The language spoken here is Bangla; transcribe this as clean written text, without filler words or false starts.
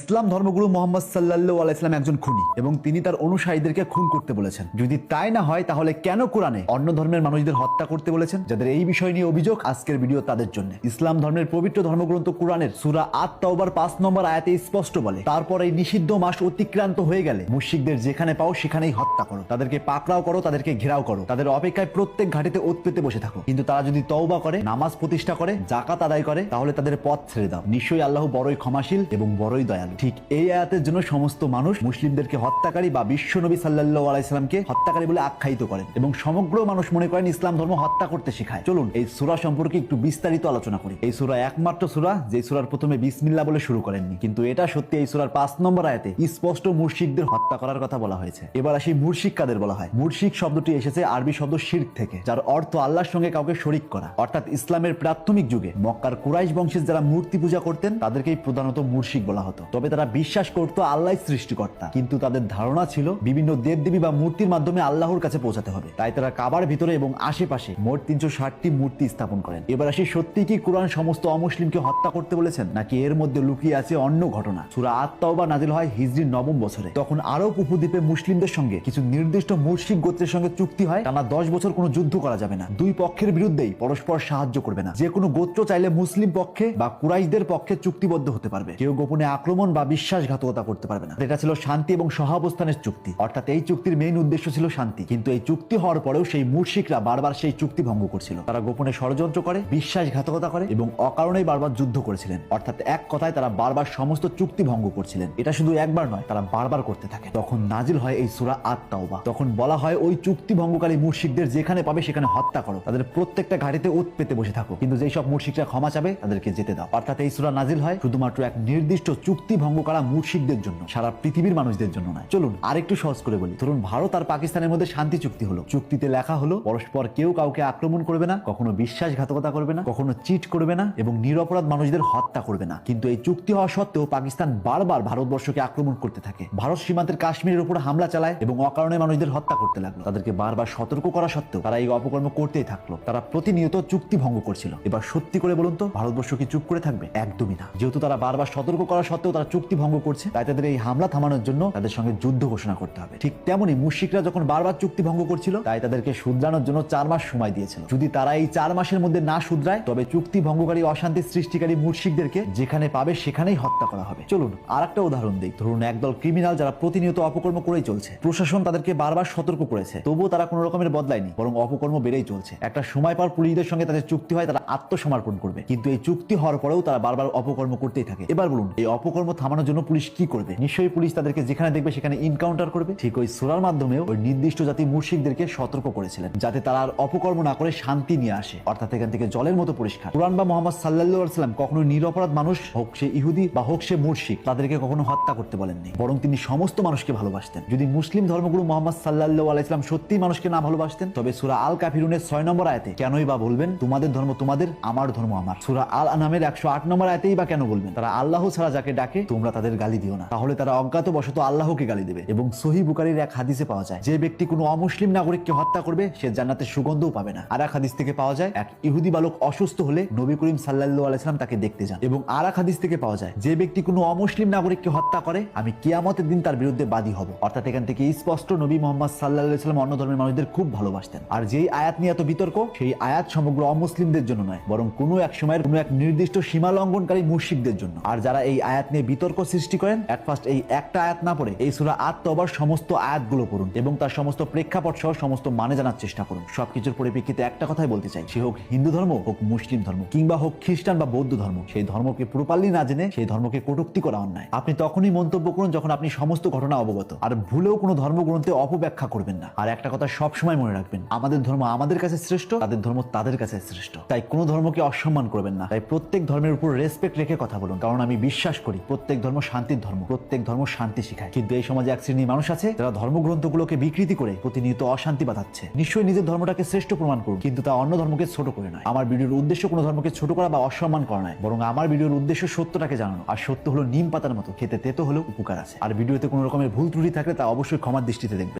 ইসলাম ধর্মগুরু মোহাম্মদ সাল্লাল্লাহু আলাইহি সাল্লাম একজন খুনি এবং তিনি তার অনুসারীদেরকে খুন করতে বলেছেন। যদি তাই না হয় তাহলে কেন কোরআনে অন্য ধর্মের মানুষদের হত্যা করতে বলেছেন? যাদের এই বিষয় নিয়ে অভিযোগ, আজকের ভিডিও তাদের জন্য। ইসলাম ধর্মের পবিত্র ধর্মগ্রন্থ কোরআনের সূরা আত-তাওবার 5 নম্বর আয়াতে স্পষ্ট বলে, তারপর এই নিষিদ্ধ মাস অতিক্রান্ত হয়ে গেলে মুশরিকদের যেখানে পাও সেখানেই হত্যা করো, তাদেরকে পাকড়াও করো, তাদেরকে ঘেরাও করো, তাদের অপেক্ষায় প্রত্যেক ঘাটিতে ওত পেতে বসে থাকো। কিন্তু তারা যদি তওবা করে, নামাজ প্রতিষ্ঠা করে, যাকাত আদায় করে, তাহলে তাদের পথ ছেড়ে দাও। নিশ্চয়ই আল্লাহ বড়ই ক্ষমাশীল এবং বড়ই দয়ালু। ঠিক এই আয়াতের জন্য সমস্ত মানুষ মুসলিমদেরকে হত্যাকারী বা বিশ্ব নবী সাল্লাল্লাহু আলাইহি সাল্লামকে হত্যাকারী বলে আখ্যায়িত করেন এবং সমগ্র মানুষ মনে করেন ইসলাম ধর্ম হত্যা করতে শেখায়। চলুন এই সূরা সম্পর্কে একটু বিস্তারিত আলোচনা করি। এই সূরা একমাত্র সূরা যে সূরার প্রথমে বিসমিল্লাহ বলে শুরু করেননি, কিন্তু এটা সত্যি এই সূরার 5 নম্বর আয়াতে স্পষ্ট মুশরিকদের হত্যা করার কথা বলা হয়েছে। এবার আসি মুশরিক কাদের বলা হয়। মুশরিক শব্দটি এসেছে আরবি শব্দ শিরক থেকে, যার অর্থ আল্লাহর সঙ্গে কাউকে শরীক করা। অর্থাৎ ইসলামের প্রাথমিক যুগে মক্কার কুরাইশ বংশের যারা মূর্তি পূজা করতেন তাদেরকেই প্রধানত মুশরিক বলা হতো। তবে তারা বিশ্বাস করত আল্লাহ সৃষ্টিকর্তা, কিন্তু তাদের ধারণা ছিল বিভিন্ন দেবদেবী বা মূর্তির মাধ্যমে আল্লাহর কাছে পৌঁছাতে হবে। তাই তারা কাবার ভিতরে এবং আশেপাশে মোট 360টি মূর্তি স্থাপন করেন। এবার আসি, সত্যি কি কোরআন সমস্ত অমুসলিমকে হত্যা করতে বলেছেন, নাকি এর মধ্যে লুকিয়ে আছে অন্য ঘটনা? সূরা আত-তাওবা নাজিল হয় হিজরির 9ম বছরে। তখন আরব উপদ্বীপে মুসলিমদের সঙ্গে কিছু নির্দিষ্ট মুশরিক গোত্রের সঙ্গে চুক্তি হয়, টানা 10 বছর কোনো যুদ্ধ করা যাবে না, দুই পক্ষের বিরুদ্ধেই পরস্পর সাহায্য করবে না। যে কোনো গোত্র চাইলে মুসলিম পক্ষে বা কুরাইশদের পক্ষে চুক্তিবদ্ধ হতে পারবে, কেউ গোপনে আক্রমণ বা বিশ্বাসঘাতকতা করতে পারবে না। এটা ছিল শান্তি এবং সহাবস্থানের চুক্তি, অর্থাৎ এই চুক্তির মেইন উদ্দেশ্য ছিল শান্তি। কিন্তু এই চুক্তি হওয়ার পরেও সেই মুশরিকরা বারবার সেই চুক্তি ভঙ্গ করছিল। তারা গোপনে ষড়যন্ত্র করে, বিশ্বাসঘাতকতা করে এবং অকারণেই বারবার যুদ্ধ করেছিলেন। অর্থাৎ এক কথায় তারা বারবার সমস্ত চুক্তি ভঙ্গ করছিলেন। এটা শুধু একবার নয়, তারা বারবার করতে থাকে। তখন নাজিল হয় এই সূরা আত-তাওবা। তখন বলা হয় ওই চুক্তি ভঙ্গকারী মুশরিকদের যেখানে পাবে সেখানে হত্যা করো, তাদের প্রত্যেকটা ঘাটিতে ওত পেতে বসে থাকো, কিন্তু যেই সব মুশরিকরা ক্ষমা চাবে তাদেরকে যেতে দাও। অর্থাৎ এই সূরা নাজিল হয় শুধুমাত্র এক নির্দিষ্ট চুক্তি ভঙ্গ করা মুশরিকদের জন্য, সারা পৃথিবীর মানুষদের জন্য নয়। চলুন আরেকটু সহজ করে বলি। ধরুন ভারত আর পাকিস্তানের মধ্যে শান্তি চুক্তি হলো। চুক্তিতে লেখা হলো পরস্পর কেউ কাউকে আক্রমণ করবে না, কখনো বিশ্বাসঘাতকতা করবে না, কখনো চিট করবে না এবং নিরপরাধ মানুষদের হত্যা করবে না। কিন্তু এই চুক্তি হওয়া সত্ত্বেও পাকিস্তান বারবার ভারতবর্ষকে আক্রমণ করতে থাকে। ভারত সীমান্তের কাশ্মীরের উপর হামলা চালায় এবং অকারণে মানুষদের হত্যা করতে লাগলো। তাদেরকে বারবার সতর্ক করা সত্ত্বেও তারা এই অপকর্ম করতেই থাকলো। তারা প্রতিনিয়ত চুক্তি ভঙ্গ করছিল। এবার সত্যি করে বলুন তো, ভারতবর্ষ কি চুপ করে থাকবে? একদমই না। যেহেতু তারা বারবার সতর্ক করা সত্ত্বেও তারা চুক্তি ভঙ্গ করছে, তাই তাদের এই হামলা থামানোর জন্য তাদের সঙ্গে যুদ্ধ ঘোষণা করতে হবে। ঠিক তেমনি মুশরিকরা যখন বারবার চুক্তি ভঙ্গ করছিল, তাই তাদেরকে শুধরানোর জন্য 4 মাস সময় দিয়েছিল। যদি তারা এই 4 মাসের মধ্যে না শুধরায়, তবে চুক্তি ভঙ্গকারী, অশান্তি সৃষ্টিকারী মুশরিকদেরকে যেখানে পাবে সেখানেই হত্যা করা হবে। চলুন আর একটা উদাহরণ দিই। ধরুন একদল ক্রিমিনাল যারা প্রতিনিয়ত অপকর্ম করেই চলছে। প্রশাসন তাদেরকে বারবার সতর্ক করেছে, তবুও তারা কোনো রকমের বদলায়নি, বরং অপকর্ম বেড়েই চলছে। একটা সময় পর পুলিশদের সঙ্গে তাদের চুক্তি হয়, তারা আত্মসমর্পণ করবে, কিন্তু এই চুক্তি হওয়ার পরেও তারা বারবার অপকর্ম করতেই থাকে। এবার বলুন এই অপকর্ম থামানোর জন্য পুলিশ কি করবে? নিশ্চয়ই পুলিশ তাদেরকে যেখানে দেখবে সেখানে ইনকাউন্টার করবে। ঠিক ওই সূরার মাধ্যমেও ওই নির্দিষ্ট জাতি মুশরিকদেরকে সতর্ক করেছিলেন, যাতে তারা আর অপকর্ম না করে শান্তি নিয়ে আসে। অর্থাৎ এখান থেকে জলের মতো পরিষ্কার। কুরআন বা মুহাম্মদ সাল্লাল্লাহু আলাইহি সাল্লাম কখনো নিরপরাধ মানুষ, হোক সে ইহুদি বা হোক সে মুশরিক, তাদেরকে কখনো হত্যা করতে বলেননি, বরং তিনি সমস্ত মানুষকে ভালোবাসতেন। যদি মুসলিম ধর্মগুরু মুহাম্মদ সাল্লাল্লাহু আলাইহি সাল্লাম সত্যিই মানুষকে না ভালোবাসতেন, তবে সূরা আল কাফিরুনের 6 নম্বর আয়াতে কেনই বা বলবেন তোমাদের ধর্ম তোমাদের, আমার ধর্ম আমার? সূরা আল আনআমের 108 নম্বর আয়াতেই বা কেন বলবেন তারা আল্লাহ ছাড়া যাকে ডাকে তোমরা তাদের গালি দিও না? তাহলে তারা অজ্ঞাতবশত আল্লাহকে গালি দেবে। এবং সহিহ বুখারীর এক হাদিসে পাওয়া যায়, যে ব্যক্তি কোনো অমুসলিম নাগরিককে হত্যা করবে সে জান্নাতের সুগন্ধও পাবে না। আর এক হাদিস থেকে পাওয়া যায়, এক ইহুদি বালক অসুস্থ হলে নবী করিম সাল্লাল্লাহু আলাইহি সাল্লাম তাকে দেখতে যান। এবং আর এক হাদিস থেকে পাওয়া যায়, যে ব্যক্তি কোনো অমুসলিম নাগরিককে হত্যা করে আমি কিয়ামতের দিন তার বিরুদ্ধে বাদী হব। অর্থাৎ এখান থেকে স্পষ্ট নবী মুহাম্মদ সাল্লাল্লাহু আলাইহি সাল্লাম অন্য ধর্মের মানুষদের খুব ভালোবাসতেন। আর যেই আয়াত নিয়ে এত বিতর্ক, সেই আয়াত সমগ্র অমুসলিমদের জন্য নয়, বরং কোনো এক সময়ের কোনো এক নির্দিষ্ট সীমা লঙ্ঘনকারী মুশরিকদের জন্য। আর যারা এই আয়াত নিয়ে বিতর্ক সৃষ্টি করেন, এট ফার্স্ট এই একটা আয়াত না পড়ে এই সূরা আত-তাওবার সমস্ত আয়াতগুলো পড়ুন এবং তার সমস্ত প্রেক্ষাপট সহ সমস্ত মানে জানার চেষ্টা করুন। সবকিছুর পরিপ্রেক্ষিতে একটা কথাই বলতে চাই, সে হোক হিন্দু ধর্ম, হোক মুসলিম ধর্ম, কিংবা হোক খ্রিস্টান বা বৌদ্ধ ধর্ম, সেই ধর্মকে প্রপারলি না জেনে সেই ধর্মকে কটূক্তি করা অন্যায়। আপনি তখনই মন্তব্য করুন যখন আপনি সমস্ত ঘটনা অবগত। আর ভুলেও কোনো ধর্মগ্রন্থে অপব্যাখ্যা করবেন না। আর একটা কথা সবসময় মনে রাখবেন, আমাদের ধর্ম আমাদের কাছে শ্রেষ্ঠ, তাদের ধর্ম তাদের কাছে শ্রেষ্ঠ। তাই কোনো ধর্মকে অসম্মান করবেন না। তাই প্রত্যেক ধর্মের উপর রেসপেক্ট রেখে কথা বলুন, কারণ আমি বিশ্বাস করি প্রত্যেক ধর্ম শান্তির ধর্ম, প্রত্যেক ধর্ম শান্তি শেখায়। কিন্তু এই সমাজে এক শ্রেণীর মানুষ আছে যারা ধর্মগ্রন্থগুলোকে বিকৃতি করে প্রতিনিয়ত অশান্তি বাঁধাচ্ছে। নিশ্চয়ই নিজের ধর্মটাকে শ্রেষ্ঠ প্রমাণ করুন, কিন্তু তা অন্য ধর্মকে ছোট করে নয়। আমার ভিডিওর উদ্দেশ্য কোনো ধর্মকে ছোট করা বা অসম্মান করা নয়, বরং আমার ভিডিওর উদ্দেশ্য সত্যটাকে জানানো। আর সত্য হলো নিম পাতার মতো, খেতে তেতো হলেও উপকার আছে। আর ভিডিওতে কোনো রকমের ভুল ত্রুটি থাকলে তা অবশ্যই ক্ষমার দৃষ্টিতে দেখবেন।